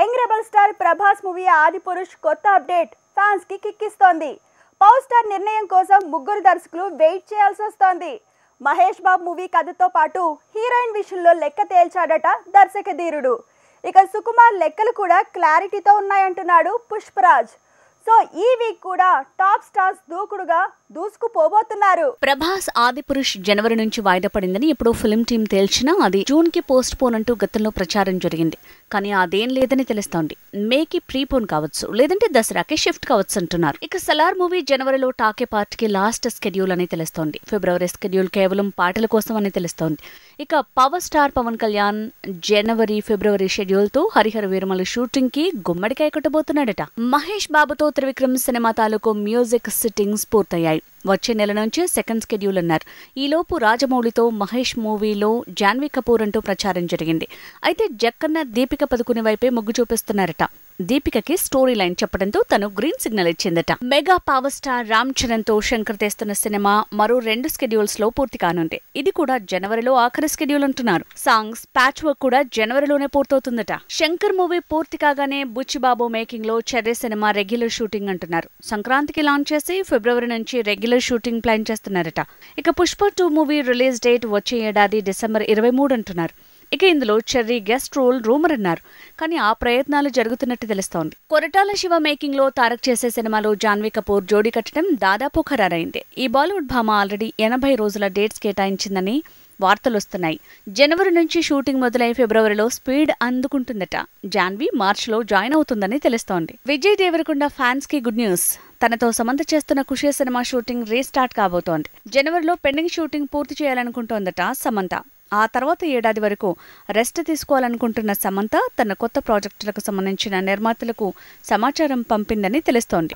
Young rebel star Prabhas movie Adipurush కొత్త update fans కి కిక్కిస్తోంది. Power star నిర్ణయం కోసం ముగ్గురు దర్శకులు వెయిట్ చేయాల్సి వస్తోంది. మహేష్ బాబు మూవీ కథతో పాటు హీరోయిన్ విషయంలో లెక్క తేల్చాడట దర్శక ధీరుడు. ఇక సుకుమార్ లెక్కలు కూడా క్లారిటీతో ఉన్నాయంటున్నాడు పుష్పరాజ్. సో ఈ వీక్ కూడా టాప్ స్టార్స్ దూసుకుపోబోతున్నారు. ప్రభాస్ ఆదిపురుష్ జనవరి నుంచి వాయిదా పడిందని ఇప్పుడు ఫిల్మ్ టీం తేల్చినా అది జూన్ కి పోస్ట్ పోన్ అంటూ గతంలో ప్రచారం జరిగింది. కానీ అదేం లేదని తెలుస్తోంది. మేకి ప్రీపోన్ కావచ్చు, లేదంటే దసరాకి షిఫ్ట్ కావచ్చు అంటున్నారు. ఇక సలార్ మూవీ జనవరిలో టాకే పార్ట్ కి లాస్ట్ స్కెడ్యూల్ అని తెలుస్తోంది. ఫిబ్రవరి స్కెడ్యూల్ కేవలం పాటల కోసం అని తెలుస్తోంది. ఇక పవర్ స్టార్ పవన్ కళ్యాణ్ జనవరి ఫిబ్రవరి షెడ్యూల్ తో హరిహర వీరమల షూటింగ్ కి గుమ్మడికాయ కొట్టబోతున్నాడట. మహేష్ బాబుతో త్రివిక్రమ్ సినిమా తాలూకు మ్యూజిక్ సిట్టింగ్స్ పూర్తయ్యాయి. వచ్చే నెల నుంచి సెకండ్ స్కెడ్యూల్ అన్నారు. ఈలోపు రాజమౌళితో మహేష్ మూవీలో జాన్వీ కపూర్ అంటూ ప్రచారం జరిగింది. అయితే జక్కన్న దీపిక పదుకుని వైపే మొగ్గు చూపిస్తున్నారట. దీపికకి స్టోరీ లైన్ చెప్పడంతో తను గ్రీన్ సిగ్నల్ ఇచ్చిందట. Mega power star Ram Charan తో శంకర్ తెస్తున్న సినిమా మరో 2 స్కెడ్యూల్స్ లో పూర్తి కానుంది. ఇది కూడా జనవరిలో ఆఖరి స్కెడ్యూల్ అంటున్నారు. సాంగ్స్ ప్యాచ్ వర్క్ కూడా జనవరిలోనే పూర్తవుతుందట. శంకర్ మూవీ పూర్తి కాగానే బుచ్చిబాబు మేకింగ్ లో చెర్రీ సినిమా రెగ్యులర్ షూటింగ్ అంటున్నారు. సంక్రాంతికి లాంచ్ చేసి ఫిబ్రవరి నుంచి రెగ్యులర్ షూటింగ్ ప్లాన్ చేస్తున్నారట. ఇక పుష్ప 2 మూవీ రిలీజ్ డేట్ వచ్చే ఏడాది డిసెంబర్ 23 అంటున్నారు. ఇక ఇందులో చెర్రీ గెస్ట్ రోల్ రూమర్ అన్నారు. కానీ ఆ ప్రయత్నాలు జరుగుతున్నట్టు తెలుస్తోంది. కొరటాల శివ మేకింగ్ లో తారక్ చేసే సినిమాలో జాన్వీ కపూర్ జోడీ కట్టడం దాదాపు ఖరారైంది. ఈ బాలీవుడ్ భామ ఆల్రెడీ 80 రోజుల డేట్స్ కేటాయించిందని వార్తలొస్తున్నాయి. జనవరి నుంచి షూటింగ్ మొదలై ఫిబ్రవరిలో స్పీడ్ అందుకుంటుందట. జాన్వీ మార్చిలో జాయిన్ అవుతుందని తెలుస్తోంది. విజయ్ దేవరకొండ ఫ్యాన్స్ కి గుడ్ న్యూస్. తనతో సమంత చేస్తున్న ఖుషి సినిమా షూటింగ్ రీస్టార్ట్ కాబోతోంది. జనవరిలో పెండింగ్ షూటింగ్ పూర్తి చేయాలనుకుంటోందట సమంత. ఆ తర్వాత ఏడాది వరకు రెస్ట్ తీసుకోవాలనుకుంటున్న సమంత తన కొత్త ప్రాజెక్టులకు సంబంధించిన నిర్మాతలకు సమాచారం పంపిందని తెలుస్తోంది.